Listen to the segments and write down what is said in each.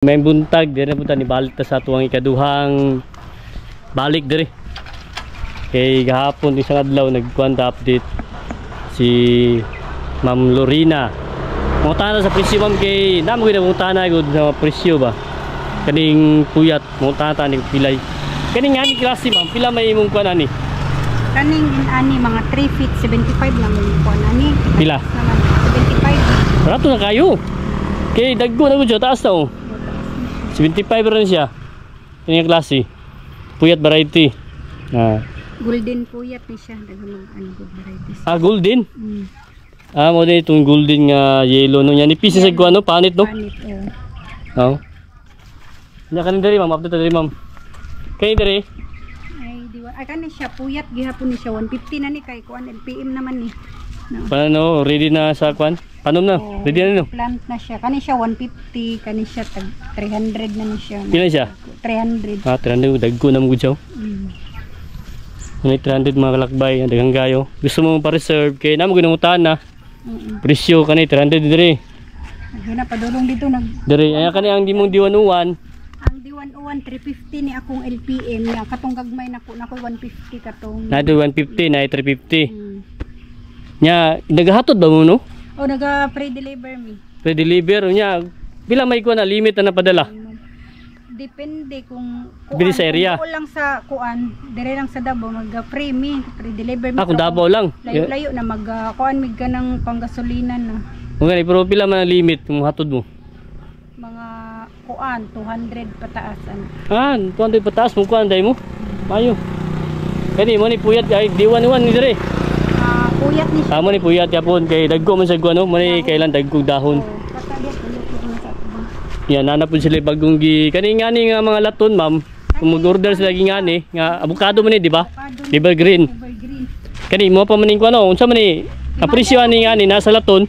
May buntag dire po ni balik ta sa tuwang ikaduhang balik dire. Kay gahapon isang adlaw nagkuanta update si Ma'am Lorena. Mutana sa presyo ma'am kay namo gyud mutana gud sa presyo ba. Kaning puyat mutana ta ni pilay. Kaning ani klase ma'am, pila may imong kuan ani? Kaning ani mga 3 feet 75 na mo kuan ani. Pila? 75. Rato na kayo. Kay daggo na gud taas ta oh. 75 rin siya. Yung klase. Puyat variety. Golden puyat ni siya. Dagang good varieties. Golden? Mm. Mo din itong golden nga yellow no. Yan ipisa sa ano, panit no? Panit, Oo. Nya kanin diri ma'am, update diri ma'am. Kay diri? Ay diwa. Ay kanin siya puyat gihapon ni siya 150 na ni kay kuan LPM naman ni. No. Paano ready na sa kuan? Panom na. Ready na no? Plant na siya. Kanin siya 150, kanin siya 300 na ni siya. Pila siya? 300. 300 dagko na mo gud siya. May 300 mga kalakbay, daghang gayo. Gusto mo pa-reserve kay namo ginungutan na. Presyo kani 300 diri. Gina padulong dito Diri ay kani ang dimong D101. Ang D101 350 ni akong LPM niya katong gagmay nako 150 katong. Na 150 na 350. Nya nagahatod ba mo no? O naga pre-deliver mi. Pre-deliver nya pila may kuan na limit na napadala? Depende kung bili sa area. Kung lang sa kuan, dire lang sa Davao mag-free mi, pre-deliver mi. Kung Davao lang. Layo-layo na mag kuan mig ka ng panggasolina na. Okay, pero pila man ang limit kung hatod mo? Mga kuan 200 pataasan. 200 pataas mo kuan day mo. Mayo. Kani mo ni puyat ay D101 ni dire. Puyat ni siya. Mo ni puyat yapon kay dagko man sa guano, mo ni kailan dagkog dahon. Yan nanapon sila bagong gi kani ngani nga mga laton ma'am. Kung mag-order sila gi ngani nga avocado man ni di ba? Evergreen. Kani mo pa maning kuano, unsa man ni apresyo ani ngani nasa laton?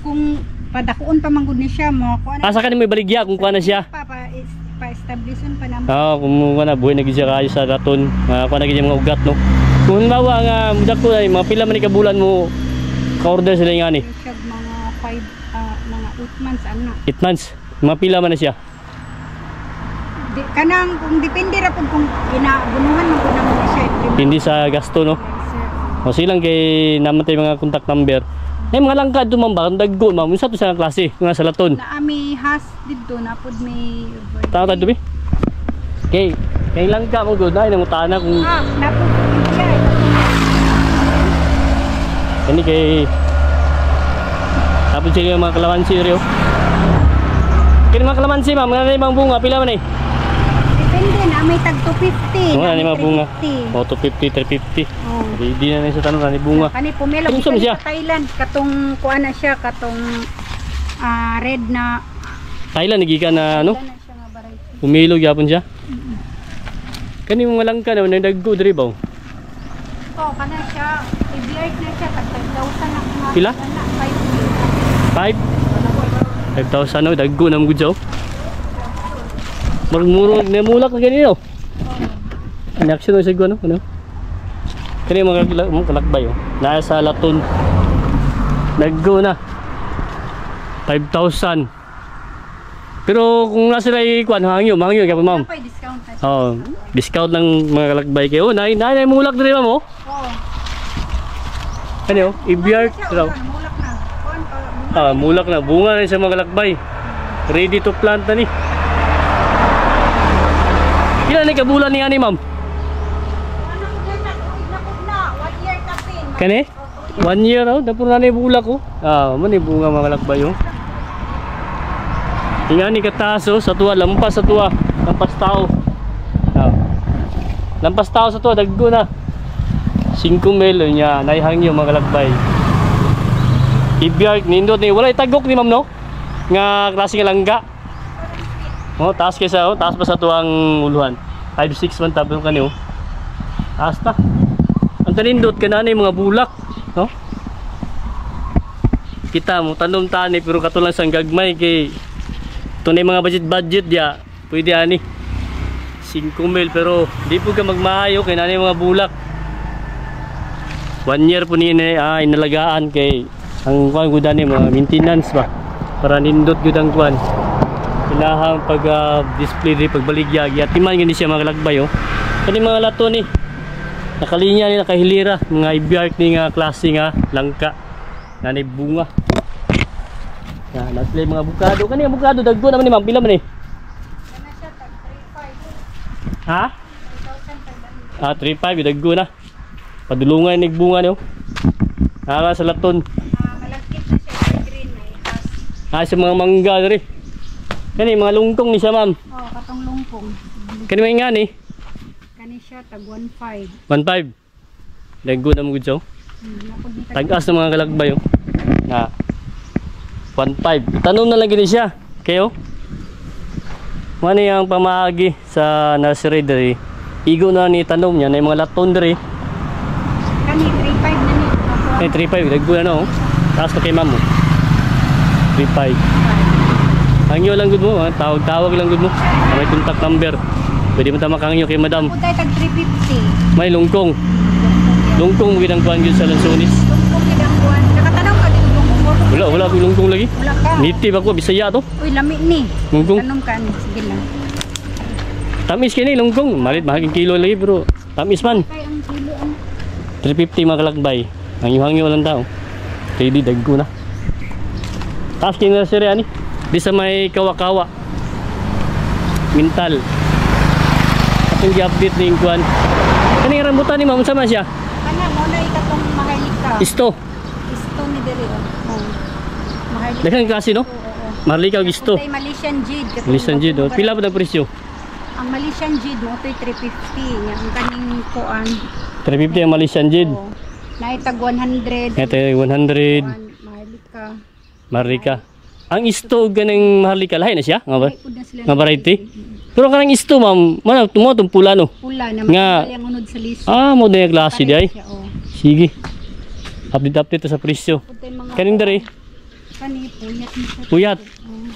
Kung padakuon pa manggod ni siya mo kuan. Asa kani may baligya kung kuan na siya? Pa-establishon pa naman. Kung na buhay naging siya kayo sa raton. Kung naging mga ugat no. Kung halimbawa nga mudak ko ay mga pila man ni kabulan mo ka-order sila nga ni? Mga 8 months ana. 8 months. Mga pila man na siya? Kanang kung depende ra pud kung ginabunuhan mo ko naman siya. Hindi sa gasto no. O silang kay namatay mga contact number. Ay mga langkad to ma'am ba daggo ma'am unsa to sa klase nga sa laton? Na ami has didto na pud may tawo to bi. Okay, kay langka mo gud na nangutana kung napud siya. Ini kay tapos sila mga kalamansi rio. Kini mga kalamansi ma'am, nga na bunga pila man eh? Depende na may tag 250. Nga na mga bunga. 250, 350. Di na sa tanong ni bunga. Kani pumelo sa Thailand katong kuan na siya katong red na Thailand gikan na ano? Pumilo gyapon siya. Kani mo langka na nagdaggo diri ba? Kana siya. I-beard na siya tag 5,000 na. Pila? 5,000 no, daggo na mo gud siya. Murmuro na mulak na ganito. Inaction sa guano, ano? Kani mga kalakbay oh. Nasa laton. Daggo na. 5,000. Pero kung nasa ray kuan hangyo gyapon ma'am. Discount lang mga kalakbay kayo. Nay mulak diri ma'am oh. Ano? Ibiart raw. Mulak na. Bunga na sa mga kalakbay. Ready to plant na ni. Ilan ni kabulan ni ani ma'am? 1 year kapin. Kani? 1 year raw. Dapur na ni bulak ko. Mani bunga mga kalakbay oh. Tingnan ni kataso sa tuwa lampas sa tuwa. Lampas tao. Lampas tao sa tuwa daggo na. 5 mil nya naihangyo mga kalakbay. Ibiart nindot ni walay tagok ni ma'am no. Nga klase nga langga. Taas kaysa taas pa sa tuwang uluhan. 5-6 man tapos kani oh. Taas ta. Ang tanindot kanani mga bulak, no? Kita mo tanom tani pero katulang sang gagmay kay tunay mga budget dia. Pwede ani. 5 mil pero di po ka magmaayo kay nani mga bulak. 1 year po ni inalagaan kay ang kuan gud ani mga maintenance ba para nindot gud ang kuan. Inahang pag display rin pagbaligya at timan gani siya mga kalagbay oh. Kani mga lato ni nakalinya ni nakahilira mga ibiark ni nga klase nga langka na ni bunga. Ya, naslay mga bukado kani bukado dagko naman ni ma'am pila man ni? Kana siya tag 35. Ha? 3,000 Ah 35 dagko na. Padulungan ni bunga niyo. Ara sa laton. Malagkit na siya green ay has. Sa mga mangga diri. Kani mga lungkong ni siya ma'am. Oh, katong lungkong. Kani may nga ni? Kani siya tag 1,500. 1.5. Dagko na mo gud so. Napod ni Tagas ng mga kalagbay oh. Na 1.5. Tanom na lang gini siya. Kayo? Mano yung pamagi sa nursery diri. Igo na ni tanom niya na yung mga laton diri. Kani 3,500 na ni. Eh 3.5 dagko na no. Taas na kay ma'am mo. 3.5. Hangyo lang gud mo, tawag-tawag lang gud mo. May contact number. Pwede mo ta makangyo kay madam. Puday tag 350. May lungkong. Lungkong gid ang kuan gyud sa Lansones. Lungkong gid ang buwan. Nakatanaw ka dito lungkong mo. Wala ko lungkong lagi. Wala ka. Nitib ako Bisaya to. Uy, lami ni. Lungkong. Tanom ka ni. Sige lang. Tamis kini lungkong. Malit mahal kilo lagi bro. Tamis man. Kay ang kilo ang 350 mga kalakbay. Ang hangyo lang tao. Ready dagko na. Taas kini nursery ani. Di sa may kawa-kawa. Mintal. Atong gi-update ni kuan. Kani rambutan ni ma'am sama siya. kana mo na ikatong maharlika. Isto. Isto ni diri oh. Maharlika. Daghang klase no? Oo. Marlika og isto. Puday Malaysian Jade. katong Malaysian Jade. Oh. lungkong Pila ba ang presyo? Ang Malaysian Jade mo to'y 350. Yang kaning kuan. 350 ang Malaysian Jade. Oo. Naitag 100. Ito 100. Maharlika. Marlika. Ang isto ganang maharlika lahi na siya nga ba? Ay, pud na sila Nga variety. Pero kanang isto ma'am, mana tumo tong pula no. pula na Nga- yang unod sa liso. Mo na yung klase di ay. Siya, oh. Sige. Update to sa presyo. Putoy mga Kaning diri, kani puyat ni siya. puyat. Oh,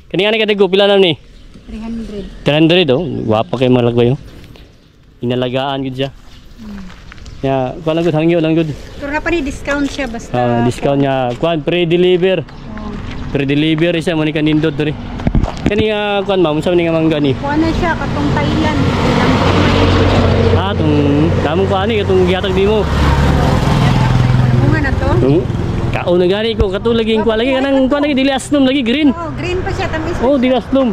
Kani ani kadago pila na ni? 300. 300 oh. Guwapa kay malagway oh. Inalagaan gud siya. Ya, kuan lang gud hangyo lang gud. Pero na pa ni discount siya basta. Discount niya. Kuan pre-deliver. Oh. Pre-deliver siya mo ni kanindot diri. Kani nga kuan ma'am, unsa man nga mangga ni? Kuha na siya katong Thailand. Tung tamong kuan ni katong gihatag nimo. Bunga na to. Kao na gani ko katulaging kuan lagi kanang kuan lagi dili asnom lagi green. Oh, green pa siya tamis. Oh, dili asnom.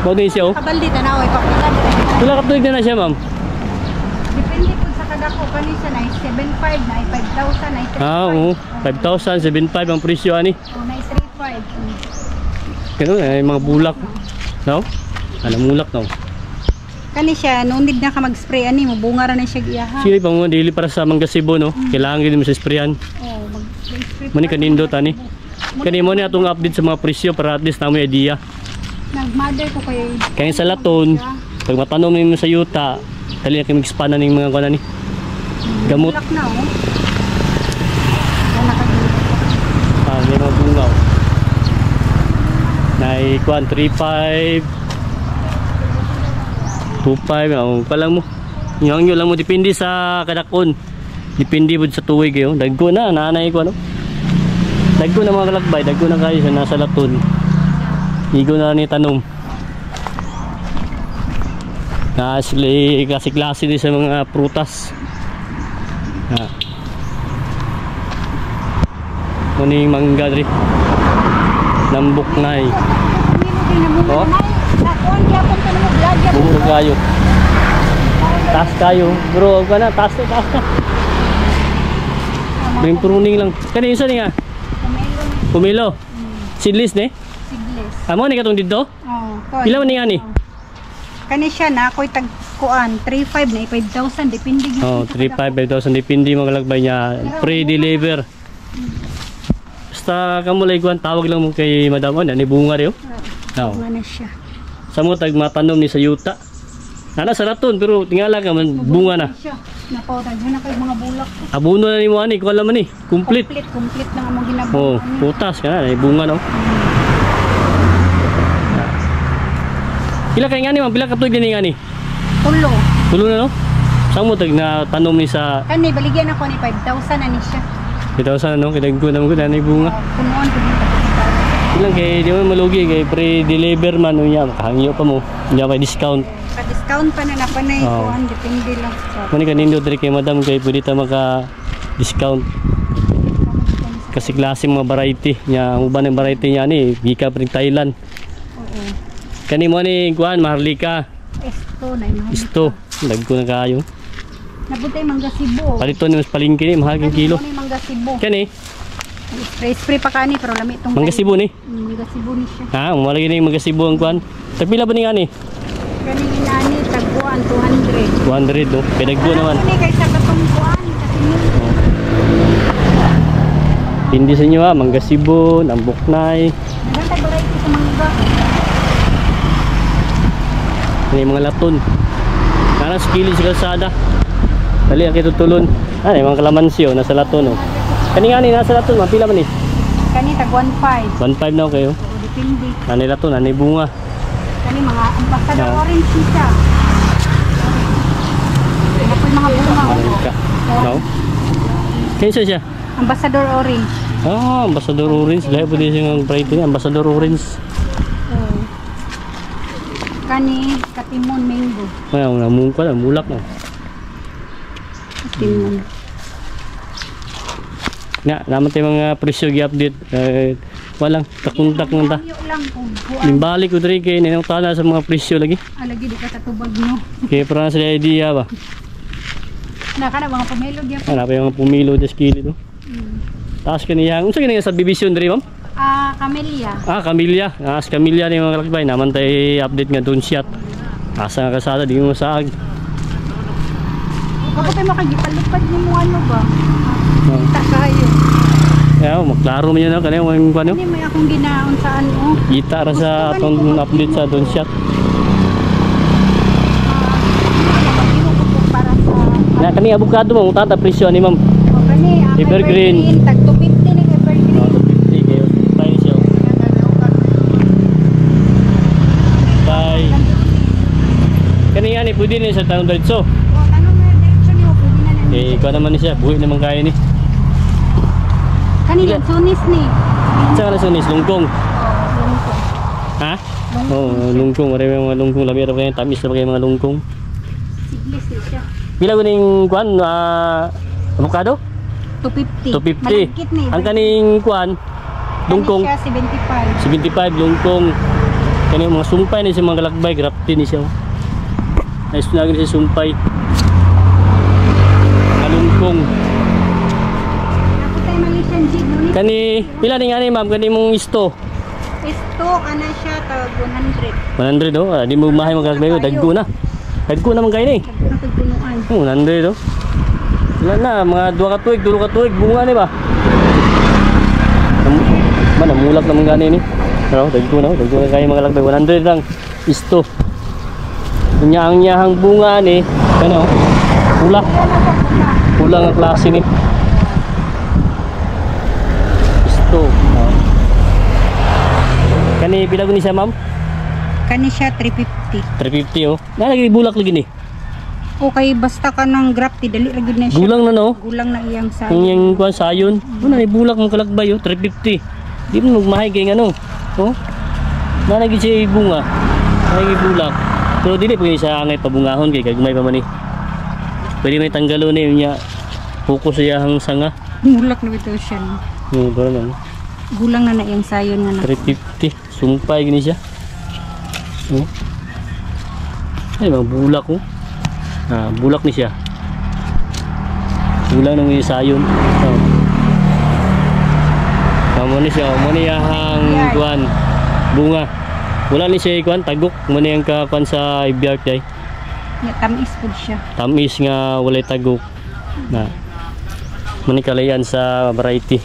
Mao din siya oh. Kabaldi tanaw ipakita dire. Wala ka tuig na siya ma'am. Depende pud sa kadako kani siya na 7,500 na 5,000 na 3,500. Oo. 5,000, 7,500 ang presyo ani. Oh, na 3,500. Kano ay mga bulak. No? Ano mulak no? Kani siya no need na ka mag-spray ani mo bunga ra na siya giyaha. Sige pa mo dili para sa manggasibo no. Kailangan gid mo sa sprayan. Oh, mag-spray. Mani kanindot ani. Kani mo ni atong update sa mga presyo para at least namo idea. Nag-mother ko kay Kaya sa laton, pag matanom nimo sa yuta, dali na kay mag-expand na ning mga kuan ani. Gamot. bulak na oh. Yan nakagilid. May mga bungaw. Nai kuan 3.5 2.5 ang palang mo. Yung lang mo depende sa kadakon. Depende bud sa tuig yo. Dagko na nanay ko ano. Dagko na mga kalakbay, dagko na kayo sa nasa laton. Igo na ni tanom. Kasi klase din sa mga prutas. Kuning mangga diri. Lambok nay. Oh? Bumuro kayo. Taas kayo. Bro, ka na. Taas na, taas na. Bring pruning lang. Kani isa ni nga? Pumilo. Seedless ne? Seedless. Amo ni katong dito? Oh, Pila man ni nga ni? kani siya na ako'y tagkuan 3,500 na 5,000 depende Oh, 3,500, 5,000 depende mga kalakbay niya. Pre-deliver. Basta kamo lay kuan tawag lang mo kay Madam Ana ni bunga riyo. Oh. Bunga na siya. Sa mo tag matanom ni sa yuta. Nana sa laton pero tingala ka man bunga na. Siya. Napawag na kay mga bulak. Abono na ni mo ani kuan laman ni. Complete. Complete na among ginabuhat. Oh, putas ka na, ay bunga no. Pila kay nga ni ma'am, pila ka tuig ni nga ni? Tulo. Tulo na no? Sa mo tag na tanom ni sa Kani baligyan ako ni 5,000 na ni siya. 2,000 no, kitag ko naman ko na bunga. Punuan ko dito. Ilang kay di mo malugi kay pre-deliver man unya makahangyo pa mo. Unya may discount. Pa-discount pa na napanay Oo. kuan depende lang sa. Mani kanindo diri kay madam kay pwede ta maka-discount. Kasi klase mga variety nya ang uban ng variety niya ni gika pa rin Thailand. Oo. Kani mo ni kuan maharlika. Esto na imong. Isto dagko na kayo. Nabutay mangga Cebu. Palito ni mas palingki ni mahal kang kilo. Kani mangga Cebu. Kani Spray pa kani pero lami tong. mangga Cebu ni. Mangga Cebu ni siya. Ha, umalagi ni mangga Cebu ang kuan. Tagpila ba ni ani? Kani inani tagbuan 200. 200 no. Kay dagko naman. Kani kaysa katong kuan kasi ni. Hindi sa inyo ha, mangga Cebu, nambuknay. Nagantay variety sa mangga. Ini mga laton. Kana sa kilid sa kalsada. Dali ang kitutulon. Ano yung mga kalamansi oh, nasa laton oh. Kani nga ni nasa laton, mapila man ni? Kani tag 1.5. 1.5 na kayo. Oo, depende. Ano laton, ano bunga. Kani mga ambassador Yeah. orange siya. Ano po yung mga bunga? Ano ka? No? Kinsa siya? Ambassador orange. Ah, Ambassador Orange. Dahil po din siyang variety ni Ambassador Orange. Oo. Kani katimon mango. Ay, ang namung ko lang, mulak na. Katimon. Nga, naman tayo mga presyo i-update. Walang, takuntak ng ta. Layo lang kung buwan. Limbalik ko diri kay ninang tana sa mga presyo lagi. Alagi di ka tatubag no. Kaya para sa idea ba? Naka na mga pamilog yan. Ano pa yung pumilo des kilo to? Taas kaniyang, unsa kini sa division diri ma'am? Camellia. Ah, Camilla. As Camilla ni mga kalakbay, naman tay update nga doon shot. Asa nga kasada di mo saag. Kapag tayo makagipalipad ni mo ano ba? Oh. Kita kayo. Kaya maklaro man yun kanay mo ano. Hindi may akong ginaon saan oh. Kita ra sa atong update sa doon shot. Para sa Na kani avocado mo tata presyo ni ma'am. o kani Evergreen. tag 250 ni evergreen. 50 kayo. Bye siya. Bye. Kani nga ni pwede ni sa tanong diretso. O tanong na direction niyo pwede na na. Eh, ikaw naman ni siya, buhay naman kaya ni. Kani lang sunis ni. Saan ka na sunis? Lungkong. Lungkong. Ha? Oo, lungkong. Marami mga lungkong. Lami rin kayo, tamis na kayo mga lungkong. Siglis ni siya. Pila ko ning kuan, avocado? 250. 250. Malagkit ni. Ang kaning kuan, lungkong, Kani siya 75. 75 lungkong. Kani mga sumpay ni sa mga galakbay, grafty ni siya. Nice na gani si sumpay. Mga lungkong. Ako tayo Malaysian jig no ni. Kani, pila ni nga ni ma'am, kani mong isto? Esto kana siya tag 100. 100 oh, di mo mahay mga galakbay, dagko na. Dagko naman kayo ni. Tagpuan pagpunuan. 100 oh. Wala na, mga 2 ka tuig, bunga ni ba? Namulak naman gani ni. Pero dagko na kayo mga galakbay, 100 lang. Isto. Ang nyahang bunga ni, ano? Pula nga klase ni. Isto. Oh. Kani pila ko ni siya, ma'am? Kani siya 350. 350 oh. Nalagay bulak lagi ni. Okay, basta ka ng grafty dali ra gyud na siya. Gulang na no. Gulang na iyang sa. Kung yung kuan sayon, wala ni bulak mo kalakbay oh, 350. Di mo magmahay kay ano. Oh. Nalagay siya bunga. Nalagay bulak. Pero dili pwede siya ngay pabungahon kay gagmay pa man ni. Pwede may tanggalo ni niya. Focus siya hang sanga. Mulak na bitaw siya. Yung bro man. Gulang na iyang sayon nga na. 350. Sumpay gini siya. Oh. Ay mga bulak oh. Ah, bulak ni siya. Bulak nang isayon. Oh. Kamo ni siya, mo ni hang kuan bunga. Wala ni siya kuan tagok, mo ni ang kuan sa ibiyart day. Ya tamis pud siya. Tamis nga walay tagok. Na. Mo ni kalayan sa variety.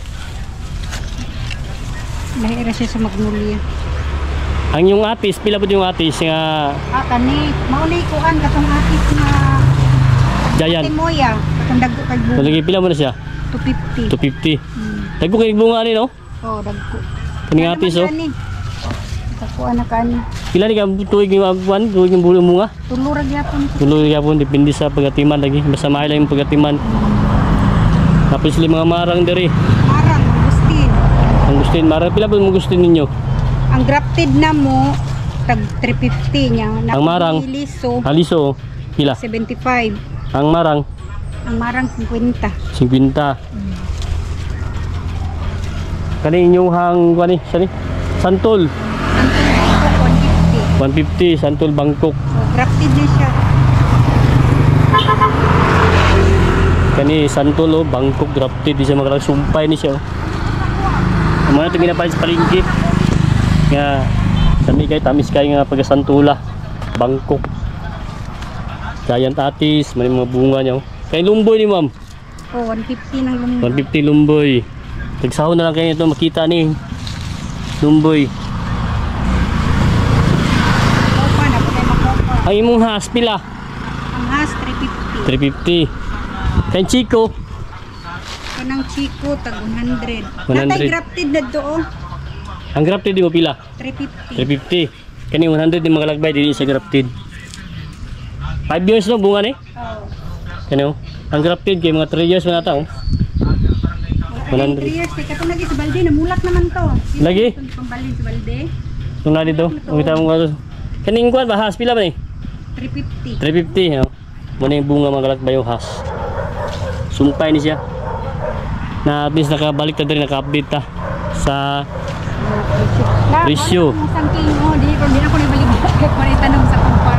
Lahi ra siya sa Magnolia. Ang yung atis, pila pud yung atis nga Kani maulay kuan katong atis nga giant. Timoya, katong dagko kay bunga. Lagi pila mo na siya? 250. 250. Tagok kay bunga ni no? Oh, dagko. Kaning atis oh. Kakuan na kani. Pila ni ka tuig ni kuan, tuig ng bunga? Tulura gyapon. Tuloy yapon depende sa pagatiman lagi. Basta mahal lang yung pagatiman. Tapos mga marang diri. Marang Agustin. Ang Gustin marang pila ba mo gusto ninyo? Ang grafted na mo tag 350 niya. Ang marang? Liso Haliso pila? 75. Ang marang Ang marang 50. 50. Kani inyong hang kani sani? Santol Ang ito 150. 150 Santol Bangkok. So, grafted na siya. Kani Santol oh, Bangkok grafted di siya magalang sumpay ni siya. Oh. Amo na to ginapalit sa palengke. Nga kami kay tamis kay nga pag Santula Bangkok. Giant atis, may mga bunga niya. Oh. Kay lumboy ni ma'am. Oh, 150 ng lumbo. 150 lumboy. Tagsahon na lang kayo ito makita ni lumboy. Kopa na po tayo makopa. Ang imong has pila? Ang has 350. 350. Kay Chico Kanang Chico tag 100. 100. Natay grafted na to oh. ang grafted di mo pila? 350. 350. Kani 100 di mga lagbay din sa grafted. 5 years no bunga ni? Oh. Kani oh. Ang grafted kay mga 3 years na ata oh. 100 years kay kato lagi sa balde namulat naman to. Lagi? Pambalin sa balde. Tung na dito. Ungita mo nga. Kaning kuan ba has pila ba ni? 350. 350 oh. Muna yung bunga mga lagbay yung has. Sumpay ni siya. Na at least nakabalik ta din naka-update ta sa Presyo. Sang kilo di ko din ako nabalik kay ko tanong sa kumpar.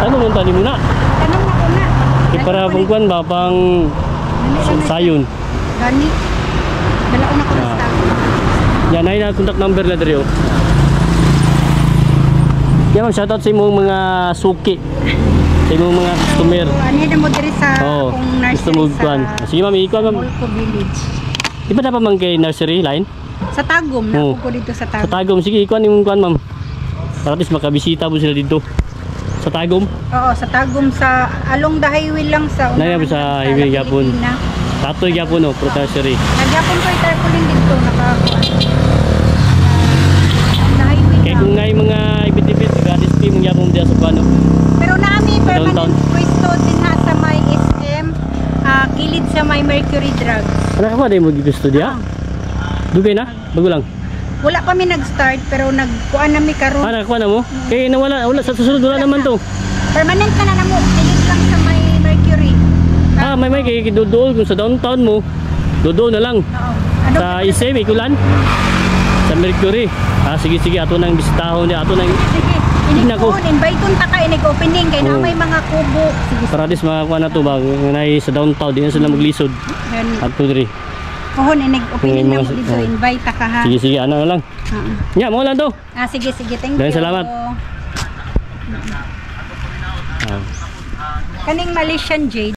ano mo tali muna? Tanong na ko na. Kay para pang kuan ba pang sayon. Gani. Dala ko na ko sa stock. Yan ay na contact number na diri oh. Yan ma'am, shoutout sa imong mga suki. Sa imong mga customer. So, ano na mo diri sa Oo, kung gusto nursery mo sa kuan. Sige ma'am, ikaw ma'am. Molco Village. Di ba dapat man kay nursery line? Sa Tagum, Oo. napo ko dito sa Sa Tagum. Tagum, sige ikuan imong kuan ma'am. Para at least makabisita mo sila dito. Sa Tagum. Oo, sa Tagum sa along the highway lang sa Naya unahan sa lang highway La gyapon. Pilipina. Tatoy gyapon no, pro nursery. Nagyapon ko tarpaulin dito nakakuan. Sa highway Kaya lang. kung ngay mga ibit-ibit, gratis fee mong gyapon diya sa kuan no. Pero nami Downtown. permanent pwesto din ha sa may SM, kilid sa may Mercury Drugs. Ano ka ba dahil mo gusto diya? Dugay na? Bago lang. Wala pa mi nag-start pero nagkuan na mi karon. Nakakuha na mo? Kaya nawala, wala sa susunod wala naman to. Permanent ka na namo, kilid lang sa may Mercury. May kay dodool kung sa downtown mo. Dodool na lang. Oo. Ano Sa SM, Ikulan. Sa Mercury. Sige, ato nang bisitahon niya, ato nang sige, Tignan ko. inig invite ta ka inig opening kay na Oo. may mga kubo. Sige. para dis makakuha na to ba, nai sa downtown, di na sila maglisod. Yan. Ato diri. Kohon inig opening Mga- na mo dito, oo. invite ta ka ha. Sige, ano na lang. Oo. Nya, mo lang to. Sige, thank Maraming you. salamat. Kaning Malaysian Jade.